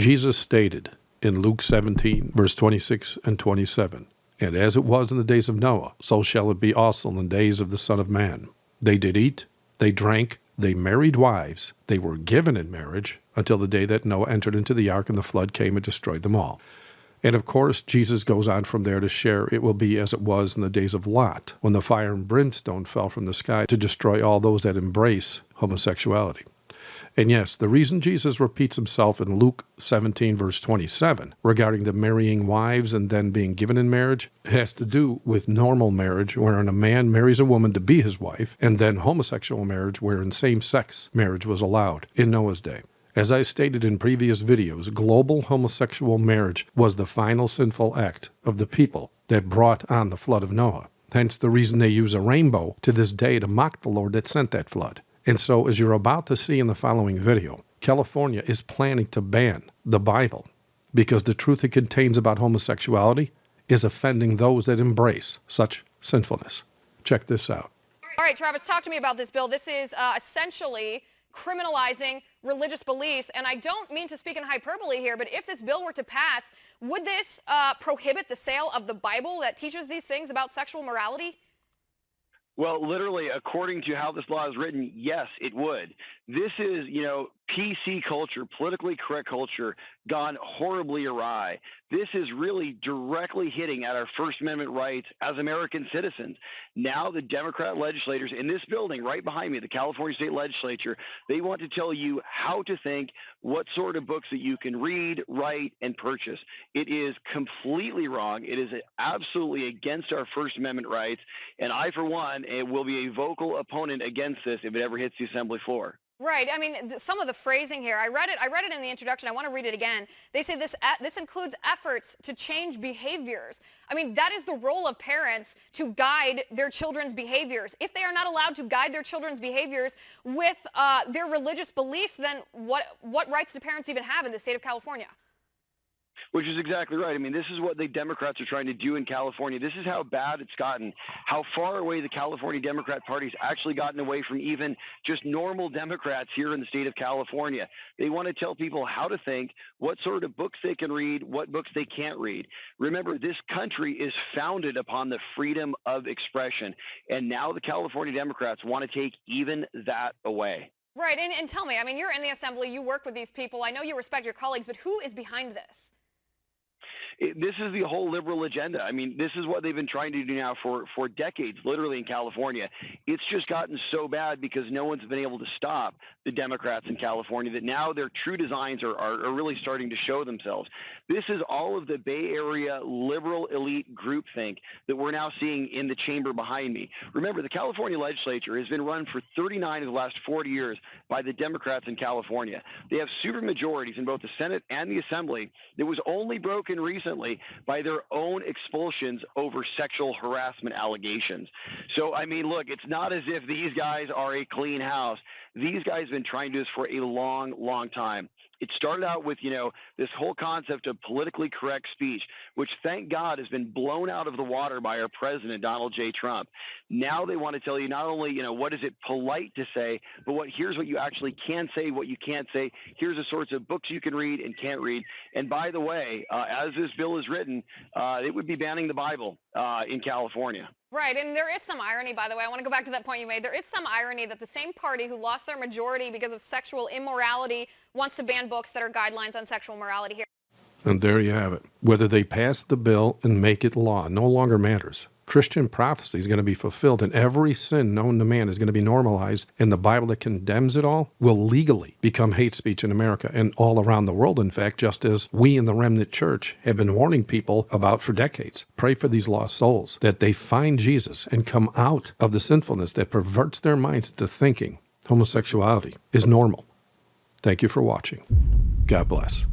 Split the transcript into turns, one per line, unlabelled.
Jesus stated in Luke 17, verse 26 and 27, "And as it was in the days of Noah, so shall it be also in the days of the Son of Man. They did eat, they drank, they married wives, they were given in marriage, until the day that Noah entered into the ark and the flood came and destroyed them all." And of course, Jesus goes on from there to share it will be as it was in the days of Lot, when the fire and brimstone fell from the sky to destroy all those that embrace homosexuality. And yes, the reason Jesus repeats himself in Luke 17, verse 27, regarding the marrying wives and then being given in marriage, has to do with normal marriage, wherein a man marries a woman to be his wife, and then homosexual marriage, wherein same-sex marriage was allowed in Noah's day. As I stated in previous videos, global homosexual marriage was the final sinful act of the people that brought on the flood of Noah. Hence the reason they use a rainbow to this day to mock the Lord that sent that flood. And so, as you're about to see in the following video, California is planning to ban the Bible because the truth it contains about homosexuality is offending those that embrace such sinfulness. Check this out.
All right, Travis, talk to me about this bill. This is essentially criminalizing religious beliefs, and I don't mean to speak in hyperbole here, but if this bill were to pass, would this prohibit the sale of the Bible that teaches these things about sexual morality?
Well, literally, according to how this law is written, yes, it would. This is, PC culture, politically correct culture, gone horribly awry. This is really directly hitting at our First Amendment rights as American citizens. Now the Democrat legislators in this building right behind me, the California State Legislature, they want to tell you how to think, what sort of books that you can read, write, and purchase. It is completely wrong. It is absolutely against our First Amendment rights. And I, for one, will be a vocal opponent against this if it ever hits the Assembly floor.
Right. I mean, some of the phrasing here, I read it in the introduction. I want to read it again. They say this includes efforts to change behaviors. I mean, that is the role of parents, to guide their children's behaviors. If they are not allowed to guide their children's behaviors with their religious beliefs, then what rights do parents even have in the state of California?
Which is exactly right. I mean, this is what the Democrats are trying to do in California. This is how bad it's gotten, how far away the California Democrat Party's actually gotten away from even just normal Democrats here in the state of California. They want to tell people how to think, what sort of books they can read, what books they can't read. Remember, this country is founded upon the freedom of expression, and now the California Democrats want to take even that away.
Right, and tell me, I mean, you're in the Assembly, you work with these people, I know you respect your colleagues, but who is behind this?
This is the whole liberal agenda. I mean, this is what they've been trying to do now for decades, literally in California. It's just gotten so bad because no one's been able to stop the Democrats in California that now their true designs are really starting to show themselves. This is all of the Bay Area liberal elite groupthink that we're now seeing in the chamber behind me. Remember, the California legislature has been run for 39 of the last 40 years by the Democrats in California. They have supermajorities in both the Senate and the Assembly that was only broken recently by their own expulsions over sexual harassment allegations. So, I mean, look, it's not as if these guys are a clean house. These guys have been trying to do this for a long, long time. It started out with, this whole concept of politically correct speech, which, thank God, has been blown out of the water by our president, Donald J. Trump. Now they want to tell you not only, what is it polite to say, but here's what you actually can say, what you can't say. Here's the sorts of books you can read and can't read. And by the way, as this bill is written, it would be banning the Bible in California.
Right, and there is some irony, by the way. I want to go back to that point you made. There is some irony that the same party who lost their majority because of sexual immorality wants to ban books that are guidelines on sexual morality here.
And there you have it. Whether they pass the bill and make it law no longer matters. Christian prophecy is going to be fulfilled, and every sin known to man is going to be normalized, and the Bible that condemns it all will legally become hate speech in America and all around the world, in fact, just as we in the Remnant Church have been warning people about for decades. Pray for these lost souls, that they find Jesus and come out of the sinfulness that perverts their minds into thinking homosexuality is normal. Thank you for watching. God bless.